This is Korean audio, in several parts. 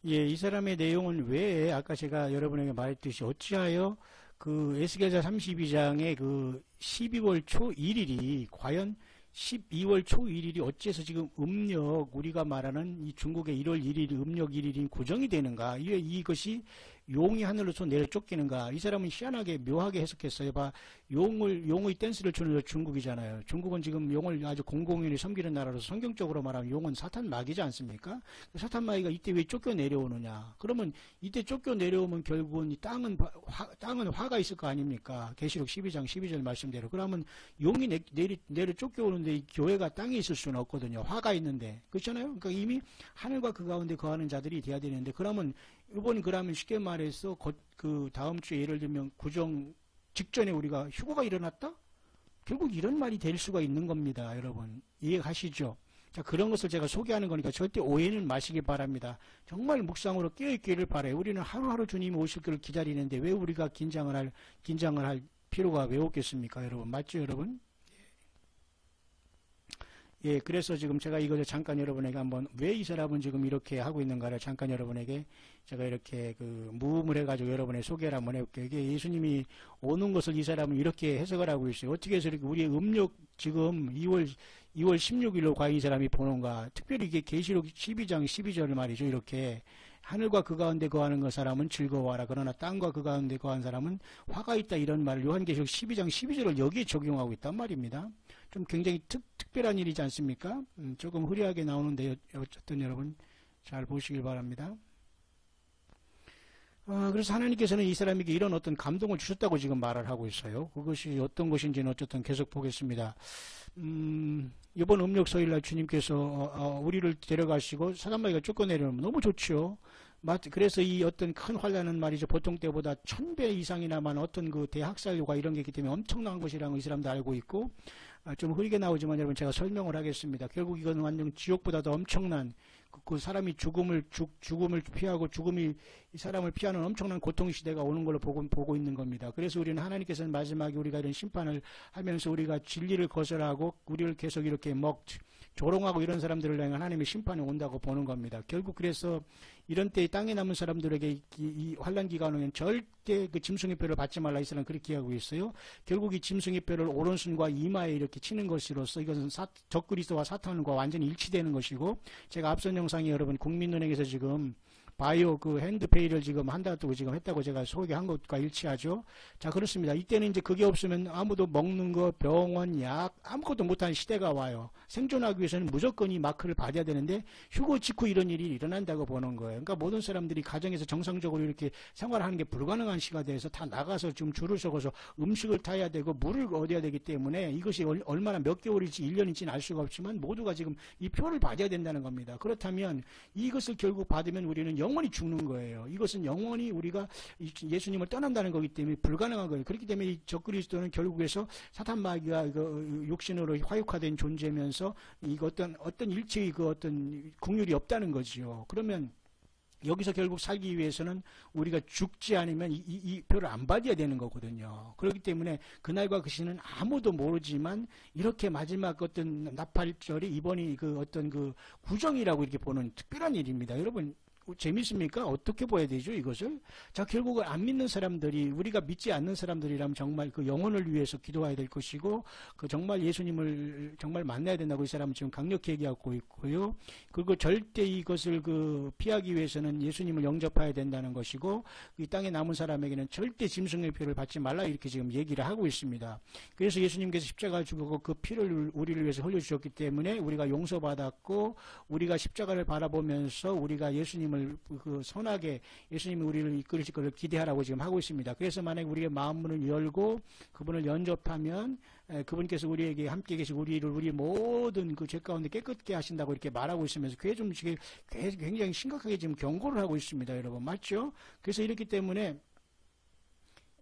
예, 이 사람의 내용은 왜 아까 제가 여러분에게 말했듯이 어찌하여 그 에스겔서 32장의 그 12월 초 1일이 과연 12월 초 1일이 어째서 지금 음력 우리가 말하는 이 중국의 1월 1일이 음력 1일이 고정이 되는가? 왜 이것이 용이 하늘로서 내려 쫓기는가? 이 사람은 희한하게 묘하게 해석했어요. 봐, 용의 댄스를 추는 저 중국이잖아요. 중국은 지금 용을 아주 공공연히 섬기는 나라로서 성경적으로 말하면 용은 사탄 마귀지 않습니까? 사탄 마귀가 이때 왜 쫓겨 내려오느냐? 그러면 이때 쫓겨 내려오면 결국은 이 땅은 화가 있을 거 아닙니까? 계시록 12장 12절 말씀대로. 그러면 용이 내려 쫓겨오는데 이 교회가 땅에 있을 수는 없거든요. 화가 있는데. 그렇잖아요? 그러니까 이미 하늘과 그 가운데 거하는 자들이 돼야 되는데, 그러면 그러면 쉽게 말해서 그 다음 주에 예를 들면 구정 직전에 우리가 휴거가 일어났다? 결국 이런 말이 될 수가 있는 겁니다. 여러분 이해가시죠? 자, 그런 것을 제가 소개하는 거니까 절대 오해는 마시기 바랍니다. 정말 묵상으로 깨어있기를 바라요. 우리는 하루하루 주님이 오실 것을 기다리는데 왜 우리가 긴장을 할 필요가 왜 없겠습니까? 여러분 맞죠 여러분? 예, 그래서 지금 제가 이것을 잠깐 여러분에게 한번 왜 이 사람은 지금 이렇게 하고 있는가를 잠깐 여러분에게 제가 이렇게 그 무음을 해가지고 여러분의 소개를 한번 해볼게요. 이게 예수님이 오는 것을 이 사람은 이렇게 해석을 하고 있어요. 어떻게 해서 이렇게 우리의 음력 지금 2월 16일로 과연 이 사람이 보는가. 특별히 이게 계시록 12장 12절 말이죠. 이렇게 하늘과 그 가운데 거하는 그 사람은 즐거워하라. 그러나 땅과 그 가운데 거한 사람은 화가 있다. 이런 말을 요한계시록 12장 12절을 여기에 적용하고 있단 말입니다. 좀 굉장히 특별한 일이지 않습니까? 조금 흐리하게 나오는데 어쨌든 여러분 잘 보시길 바랍니다. 그래서 하나님께서는 이 사람에게 이런 어떤 감동을 주셨다고 지금 말을 하고 있어요. 그것이 어떤 것인지는 어쨌든 계속 보겠습니다. 이번 음력서일날 주님께서 우리를 데려가시고 사단마귀가 쫓겨내려면 너무 좋죠. 그래서 이 어떤 큰 환란은 말이죠. 보통 때보다 1000배 이상이나만 어떤 그 대학살료가 이런 게 있기 때문에 엄청난 것이라는 걸 이 사람도 알고 있고, 좀 흐리게 나오지만 여러분 제가 설명을 하겠습니다. 결국 이건 완전 지옥보다도 엄청난 그 사람이 죽음을 피하고 죽음이 이 사람을 피하는 엄청난 고통 시대가 오는 걸로 보고 있는 겁니다. 그래서 우리는 하나님께서는 마지막에 우리가 이런 심판을 하면서 우리가 진리를 거절하고 우리를 계속 이렇게 조롱하고 이런 사람들을 향한 하나님의 심판이 온다고 보는 겁니다. 결국 그래서 이런 때 땅에 남은 사람들에게 이 환란 기간에는 절대 그 짐승의 뼈를 받지 말라 이스라엘은 그렇게 하고 있어요. 결국 이 짐승의 뼈를 오른손과 이마에 이렇게 치는 것으로서 이것은 적그리스도와 사탄과 완전히 일치되는 것이고, 제가 앞선 영상에 여러분 국민은행에서 지금 바이오 그 핸드페이를 지금 한다고 지금 했다고 제가 소개한 것과 일치하죠. 자, 그렇습니다. 이때는 이제 그게 없으면 아무도 먹는 거, 병원, 약, 아무것도 못하는 시대가 와요. 생존하기 위해서는 무조건 이 마크를 받아야 되는데 휴거 직후 이런 일이 일어난다고 보는 거예요. 그러니까 모든 사람들이 가정에서 정상적으로 이렇게 생활하는 게 불가능한 시가 돼서 다 나가서 지금 줄을 서고서 음식을 타야 되고 물을 얻어야 되기 때문에 이것이 얼마나 몇 개월일지 1년인지는 알 수가 없지만 모두가 지금 이 표를 받아야 된다는 겁니다. 그렇다면 이것을 결국 받으면 우리는 영원히 죽는 거예요. 이것은 영원히 우리가 예수님을 떠난다는 거기 때문에 불가능한 거예요. 그렇기 때문에 이 적그리스도는 결국에서 사탄 마귀가 육신으로 화육화된 존재면서 이거 어떤 일체의 그 어떤 국률이 없다는 거지요. 그러면 여기서 결국 살기 위해서는 우리가 죽지 않으면 이 표를 안 받아야 되는 거거든요. 그렇기 때문에 그날과 그 시는 아무도 모르지만 이렇게 마지막 어떤 나팔절이 이번이 그 어떤 그 구정이라고 이렇게 보는 특별한 일입니다. 여러분 재밌습니까? 어떻게 봐야 되죠, 이것을? 자, 결국은 안 믿는 사람들이, 우리가 믿지 않는 사람들이라면 정말 그 영혼을 위해서 기도해야 될 것이고, 그 정말 예수님을 정말 만나야 된다고 이 사람은 지금 강력히 얘기하고 있고요. 그리고 절대 이것을 그 피하기 위해서는 예수님을 영접해야 된다는 것이고, 이 땅에 남은 사람에게는 절대 짐승의 피를 받지 말라 이렇게 지금 얘기를 하고 있습니다. 그래서 예수님께서 십자가를 죽고 그 피를 우리를 위해서 흘려주셨기 때문에 우리가 용서받았고, 우리가 십자가를 바라보면서 우리가 예수님을 그 선하게 예수님이 우리를 이끌으실 것을 기대하라고 지금 하고 있습니다. 그래서 만약에 우리의 마음문을 열고 그분을 영접하면 그분께서 우리에게 함께 계시고 우리 모든 그 죄 가운데 깨끗게 하신다고 이렇게 말하고 있으면서 굉장히 심각하게 지금 경고를 하고 있습니다. 여러분 맞죠? 그래서 이렇기 때문에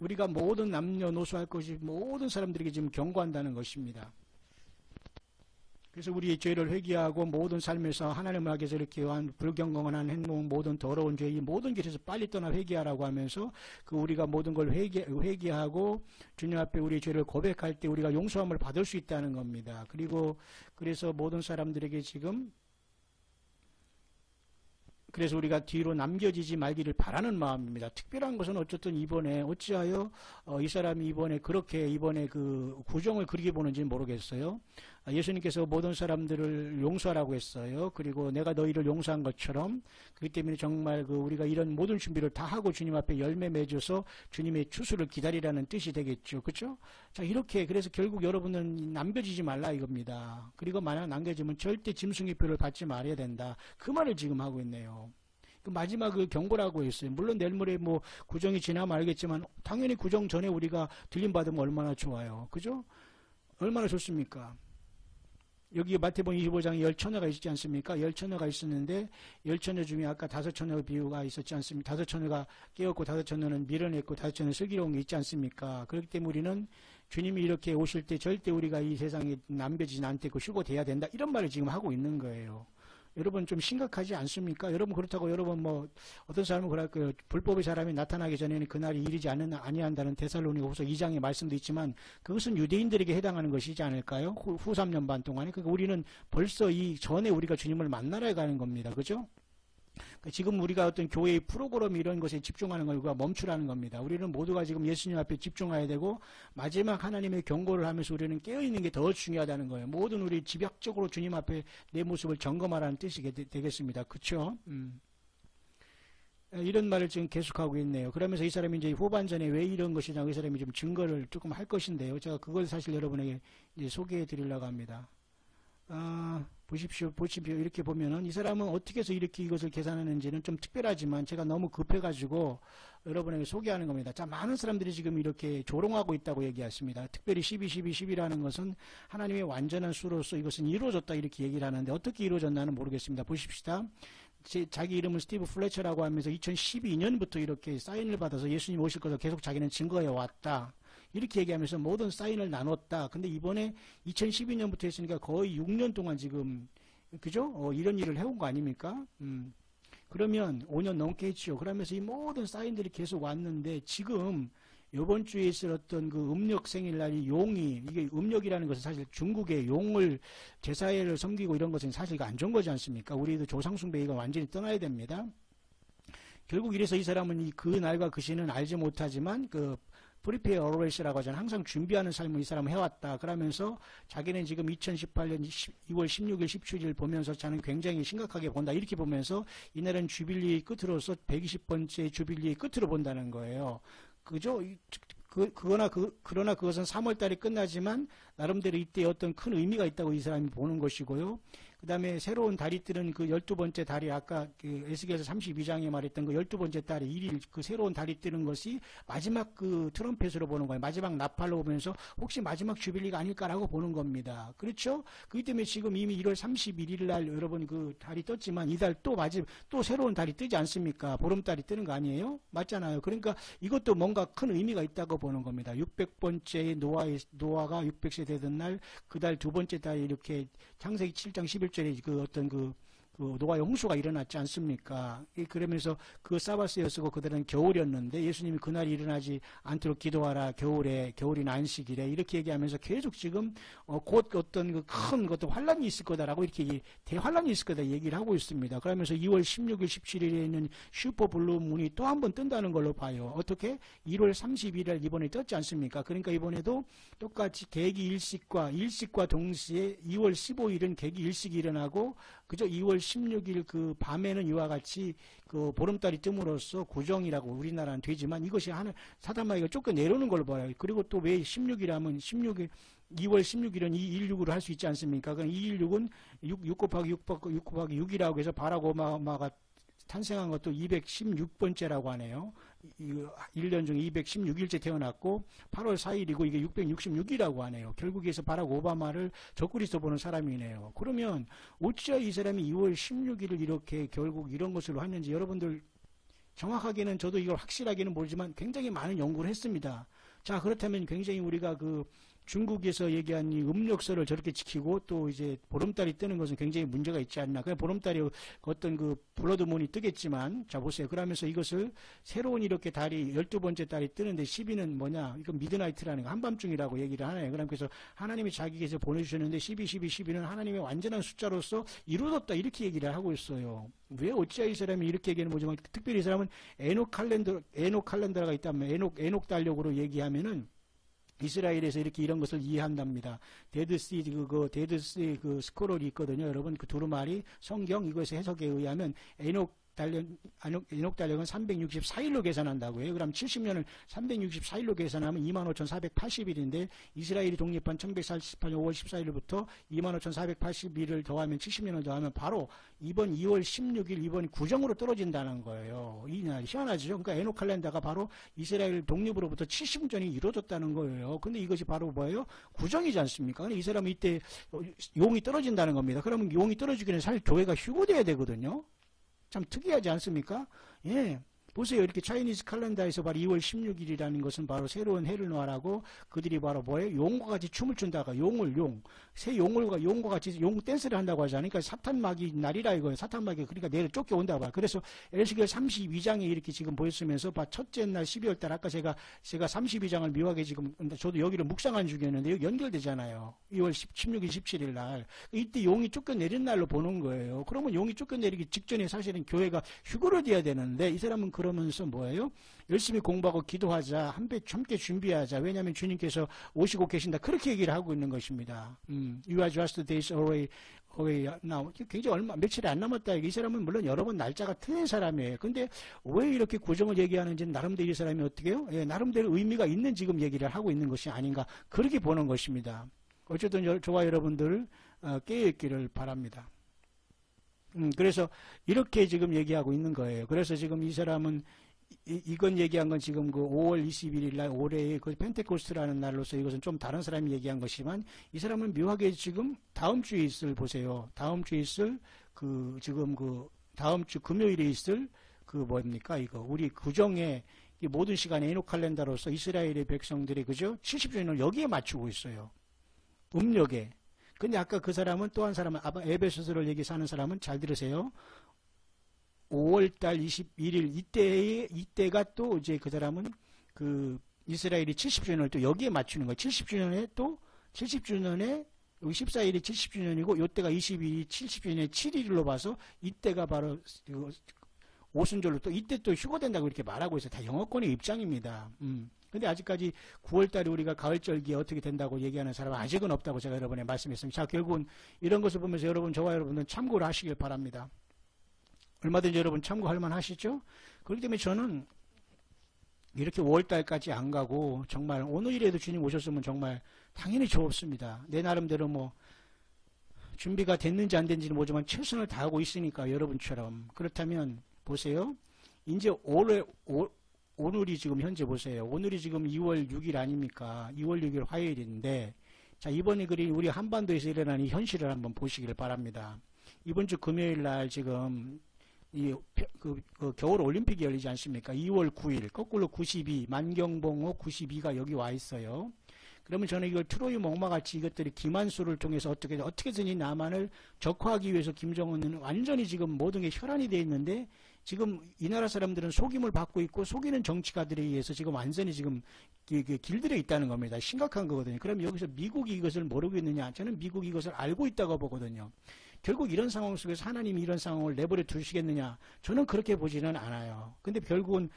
우리가 모든 남녀노소 할 것이 모든 사람들에게 지금 경고한다는 것입니다. 그래서 우리의 죄를 회개하고 모든 삶에서 하나님을 하기 위해서 이렇게 한 불경건한 행동, 모든 더러운 죄, 이 모든 것에서 빨리 떠나 회개하라고 하면서 그 우리가 모든 걸 회개하고 주님 앞에 우리의 죄를 고백할 때 우리가 용서함을 받을 수 있다는 겁니다. 그래서 모든 사람들에게 지금 그래서 우리가 뒤로 남겨지지 말기를 바라는 마음입니다. 특별한 것은 어쨌든 이번에 어찌하여 이 사람이 이번에 그 구정을 그리게 보는지 모르겠어요. 예수님께서 모든 사람들을 용서하라고 했어요. 그리고 내가 너희를 용서한 것처럼, 그렇기 때문에 정말 우리가 이런 모든 준비를 다 하고 주님 앞에 열매 맺어서 주님의 추수를 기다리라는 뜻이 되겠죠. 그렇죠? 자, 이렇게 그래서 결국 여러분은 남겨지지 말라 이겁니다. 그리고 만약 남겨지면 절대 짐승의표를 받지 말아야 된다. 그 말을 지금 하고 있네요. 그 마지막 그 경고라고 했어요. 물론 내일 모레 뭐 구정이 지나면 알겠지만 당연히 구정 전에 우리가 들림 받으면 얼마나 좋아요. 그죠? 얼마나 좋습니까? 여기 마태복음 25장에 10처녀가 있지 않습니까? 10처녀가 있었는데 10처녀 중에 아까 5처녀 비유가 있었지 않습니까? 5처녀가 깨었고 5처녀는 밀어냈고 5처녀는 슬기로운 게 있지 않습니까? 그렇기 때문에 우리는 주님이 이렇게 오실 때 절대 우리가 이 세상에 남겨지진 않고 휴고돼야 된다. 이런 말을 지금 하고 있는 거예요. 여러분 좀 심각하지 않습니까? 여러분 그렇다고 여러분 뭐 어떤 사람은 그럴 거예요. 불법의 사람이 나타나기 전에는 그날이 이르지 아니한다는 데살로니가후서 2장의 말씀도 있지만 그것은 유대인들에게 해당하는 것이지 않을까요? 후 3년 반 동안에. 그러니까 우리는 벌써 이 전에 우리가 주님을 만나러 가는 겁니다. 그죠? 지금 우리가 어떤 교회의 프로그램 이런 것에 집중하는 걸 멈추라는 겁니다. 우리는 모두가 지금 예수님 앞에 집중해야 되고 마지막 하나님의 경고를 하면서 우리는 깨어있는 게 더 중요하다는 거예요. 모든 우리 집약적으로 주님 앞에 내 모습을 점검하라는 뜻이 되겠습니다. 그렇죠? 이런 말을 지금 계속하고 있네요. 그러면서 이 사람이 이제 후반전에 왜 이런 것이냐고 이 사람이 좀 증거를 조금 할 것인데요. 제가 그걸 사실 여러분에게 이제 소개해 드리려고 합니다. 보십시오. 이렇게 보면은 이 사람은 어떻게 해서 이렇게 이것을 계산하는지는 좀 특별하지만 제가 너무 급해가지고 여러분에게 소개하는 겁니다. 자, 많은 사람들이 지금 이렇게 조롱하고 있다고 얘기하십니다. 특별히 12라는 것은 하나님의 완전한 수로서 이것은 이루어졌다 이렇게 얘기를 하는데 어떻게 이루어졌나는 모르겠습니다. 보십시다. 자기 이름은 스티브 플래처라고 하면서 2012년부터 이렇게 사인을 받아서 예수님 오실 것을 계속 자기는 증거해 왔다. 이렇게 얘기하면서 모든 사인을 나눴다. 근데 이번에 2012년부터 했으니까 거의 6년 동안 지금, 그죠? 이런 일을 해온 거 아닙니까? 그러면 5년 넘게 했죠. 그러면서 이 모든 사인들이 계속 왔는데 지금 이번 주에 있었던 그 음력 생일날이 이게 음력이라는 것은 사실 중국의 용을 제사회를 섬기고 이런 것은 사실 안 좋은 거지 않습니까? 우리도 조상숭배가 완전히 떠나야 됩니다. 결국 이래서 이 사람은 그 날과 그 시는 알지 못하지만 프리페어 어웨이스라고 하잖아요. 항상 준비하는 삶을 이 사람은 해왔다. 그러면서 자기는 지금 2018년 2월 16일, 17일 보면서 저는 굉장히 심각하게 본다. 이렇게 보면서 이날은 주빌리의 끝으로서 120번째 주빌리의 끝으로 본다는 거예요. 그죠? 그러나 그것은 3월달에 끝나지만 나름대로 이때 어떤 큰 의미가 있다고 이 사람이 보는 것이고요. 그 다음에 새로운 달이 뜨는 그 12번째 달이 아까 에스겔서 32장에 말했던 그 12번째 달이 1일 그 새로운 달이 뜨는 것이 마지막 그 트럼펫으로 보는 거예요. 마지막 나팔로 보면서 혹시 마지막 주빌리가 아닐까라고 보는 겁니다. 그렇죠? 그렇기 때문에 지금 이미 1월 31일 날 여러분 그 달이 떴지만 이달 또 새로운 달이 뜨지 않습니까? 보름달이 뜨는 거 아니에요? 맞잖아요. 그러니까 이것도 뭔가 큰 의미가 있다고 보는 겁니다. 600번째 노아가 600세 되던 날 그 달 두 번째 달에 이렇게 창세기 7장 11절에 그 어떤 그 노아의 홍수가 일어났지 않습니까? 그러면서 그 사바스였고 그들은 겨울이었는데 예수님이 그날이 일어나지 않도록 기도하라. 겨울이나 안식일에 이렇게 얘기하면서 계속 지금 곧 어떤 그 큰 어떤 환란이 있을 거다라고 이렇게 대환란이 있을 거다 얘기를 하고 있습니다. 그러면서 2월 16일, 17일에 있는 슈퍼 블루 문이 또 한 번 뜬다는 걸로 봐요. 어떻게? 1월 31일 이번에 떴지 않습니까? 그러니까 이번에도 똑같이 계기 일식과 동시에 2월 15일은 계기 일식이 일어나고 그저 2월 16일 그 밤에는 이와 같이 그 보름달이 뜸으로써 구정이라고 우리나라는 되지만 이것이 사단마귀가 쫓겨 내려오는 걸로 봐요. 그리고 또 왜 16일 하면 2월 16일은 216으로 할 수 있지 않습니까? 그럼 216은 6 곱하기 6 곱하기 6이라고 해서 바락 오바마가 탄생한 것도 216번째라고 하네요. 1년 중에 216일째 태어났고 8월 4일이고 이게 666이라고 하네요. 결국에서 바락 오바마를 적그리스도 보는 사람이네요. 그러면 어찌하여 이 사람이 2월 16일을 이렇게 결국 이런 것으로 했는지 여러분들 정확하게는 저도 이걸 확실하게는 모르지만 굉장히 많은 연구를 했습니다. 자, 그렇다면 굉장히 우리가 중국에서 얘기한 이 음력설을 저렇게 지키고 또 이제 보름달이 뜨는 것은 굉장히 문제가 있지 않나. 그냥 보름달이 어떤 그 블러드문이 뜨겠지만, 자 보세요. 그러면서 이것을 새로운 이렇게 달이 12번째 달이 뜨는데 12는 뭐냐? 이건 미드나이트라는 거, 한밤중이라고 얘기를 하네요. 그래서 하나님이 자기께서 보내주셨는데 12, 12, 12는 하나님의 완전한 숫자로서 이루어졌다 이렇게 얘기를 하고 있어요. 왜 어찌하여 이 사람이 이렇게 얘기하는 뭐지만 특별히 이 사람은 에녹 칼렌더가 있다면 에녹 달력으로 얘기하면은 이스라엘에서 이렇게 이런 것을 이해한답니다. 데드시 그 스크롤이 있거든요. 여러분 그 두루마리 성경 이것의 해석에 의하면 에녹 달력은 364일로 계산한다고 해요. 그럼 70년을 364일로 계산하면 25,480일인데 이스라엘이 독립한 1948년 5월 14일부터 25,480일을 더하면 70년을 더하면 바로 이번 2월 16일 이번이 구정으로 떨어진다는 거예요. 이 날 희한하죠. 그러니까 에녹 칼렌더가 바로 이스라엘 독립으로부터 70년 전이 이루어졌다는 거예요. 근데 이것이 바로 뭐예요? 구정이지 않습니까? 근데 이 사람은 이때 용이 떨어진다는 겁니다. 그러면 용이 떨어지기는 사실 교회가 휴고돼야 되거든요. 참 특이하지 않습니까? 예. 보세요. 이렇게 차이니즈 칼렌더에서 바로 2월 16일이라는 것은 바로 새로운 해를 놓아라고 그들이 바로 뭐예요? 용과 같이 춤을 춘다가 새 용과 같이 용 댄스를 한다고 하잖아요. 그러니까 사탄마귀 날이라 이거예요. 사탄마귀 그러니까 내일 쫓겨온다고 봐요. 그래서 에스겔 32장에 이렇게 지금 보였으면서 첫째 날 12월 달 아까 제가 32장을 묘하게 지금 저도 여기를 묵상한 중이었는데 여기 연결되잖아요. 2월 16일 17일 날 이때 용이 쫓겨내린 날로 보는 거예요. 그러면 용이 쫓겨내리기 직전에 사실은 교회가 휴거를 돼야 되는데 이 사람은 그러면서 뭐예요? 열심히 공부하고 기도하자. 함께 준비하자. 왜냐하면 주님께서 오시고 계신다. 그렇게 얘기를 하고 있는 것입니다. You are just days away now. 굉장히 며칠이 안 남았다. 이 사람은 물론 여러 번 날짜가 틀린 사람이에요. 근데 왜 이렇게 구정을 얘기하는지는 나름대로 이 사람이 어떻게 해요? 예, 나름대로 의미가 있는 지금 얘기를 하고 있는 것이 아닌가. 그렇게 보는 것입니다. 어쨌든 저와 여러분들 깨어있기를 바랍니다. 그래서 이렇게 지금 얘기하고 있는 거예요. 그래서 지금 이 사람은 이건 얘기한 건 지금 그 5월 21일 날 올해의 그 펜테코스트라는 날로서 이것은 좀 다른 사람이 얘기한 것이지만 이 사람은 묘하게 지금 다음 주에 있을 보세요. 다음 주에 있을 지금 다음 주 금요일에 있을 뭡니까 이거 우리 구정의 이 모든 시간에 에녹 칼렌더로서 이스라엘의 백성들이 그죠? 70주년을 여기에 맞추고 있어요. 음력에. 근데 아까 그 사람은 또 한 사람은 에베소서를 얘기하는 사람은 잘 들으세요. 5월달 21일 이때가 또 이제 그 사람은 이스라엘이 70주년을 또 여기에 맞추는 거예요. 70주년에 여기 14일이 70주년이고 요때가 22일이 70주년의 7일로 봐서 이때가 바로 오순절로 또 이때 또 휴거된다고 이렇게 말하고 있어요. 다 영어권의 입장입니다. 근데 아직까지 9월달에 우리가 가을절기에 어떻게 된다고 얘기하는 사람은 아직은 없다고 제가 여러분에 말씀했습니다. 자, 결국은 이런 것을 보면서 저와 여러분은 참고를 하시길 바랍니다. 얼마든지 여러분 참고할 만하시죠? 그렇기 때문에 저는 이렇게 5월달까지 안 가고 정말 오늘이라도 주님 오셨으면 정말 당연히 좋습니다. 내 나름대로 뭐 준비가 됐는지 안 됐는지는 모르지만 최선을 다하고 있으니까 여러분처럼. 그렇다면 보세요. 이제 오늘이 지금 현재 보세요. 오늘이 지금 2월 6일 아닙니까? 2월 6일 화요일인데 자 이번에 우리 한반도에서 일어난 이 현실을 한번 보시길 바랍니다. 이번 주 금요일 날 지금 겨울 올림픽이 열리지 않습니까? 2월 9일 거꾸로 92 만경봉호 92가 여기 와 있어요. 그러면 저는 이걸 트로이 목마같이 이것들이 기만수를 통해서 어떻게든지 남한을 적화하기 위해서 김정은은 완전히 지금 모든 게 혈안이 되어 있는데 지금 이 나라 사람들은 속임을 받고 있고 속이는 정치가들에 의해서 지금 완전히 지금 길들여 있다는 겁니다. 심각한 거거든요. 그럼 여기서 미국이 이것을 모르고 있느냐? 저는 미국이 이것을 알고 있다고 보거든요. 결국 이런 상황 속에서 하나님이 이런 상황을 내버려 두시겠느냐? 저는 그렇게 보지는 않아요. 근데 결국은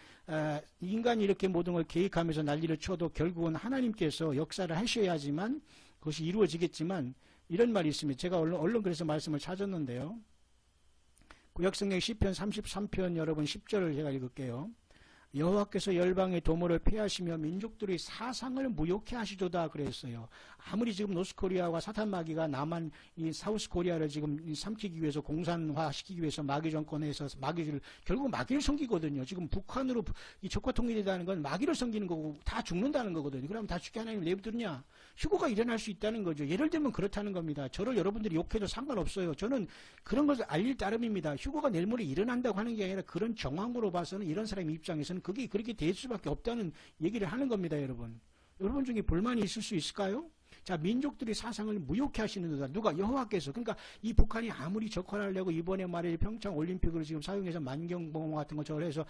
인간이 이렇게 모든 걸 계획하면서 난리를 쳐도 결국은 하나님께서 역사를 하셔야지만 그것이 이루어지겠지만 이런 말이 있습니다. 제가 얼른 그래서 말씀을 찾았는데요. 구약성경 시편 33편 여러분 10절을 제가 읽을게요. 여호와께서 열방의 도모를 폐하시며 민족들의 사상을 무욕케 하시도다 그랬어요. 아무리 지금 노스코리아와 사탄마귀가 남한 이 사우스코리아를 지금 삼키기 위해서 공산화시키기 위해서 마귀 정권에서 결국 마귀를 섬기거든요. 지금 북한으로 이 적과 통일이라는 건 마귀를 섬기는 거고 다 죽는다는 거거든요. 그러면 다 죽게 하나님 내버두느냐? 휴거가 일어날 수 있다는 거죠. 예를 들면 그렇다는 겁니다. 저를 여러분들이 욕해도 상관없어요. 저는 그런 것을 알릴 따름입니다. 휴거가 내일 모레 일어난다고 하는 게 아니라 그런 정황으로 봐서는 이런 사람의 입장에서는 그게 그렇게 될 수밖에 없다는 얘기를 하는 겁니다. 여러분 중에 불만이 있을 수 있을까요? 자, 민족들이 사상을 무효케 하시는 누가? 여호와께서. 그러니까 이 북한이 아무리 적화를 내고 이번에 말이죠 평창 올림픽으로 지금 사용해서 만경봉 같은 거 저걸 해서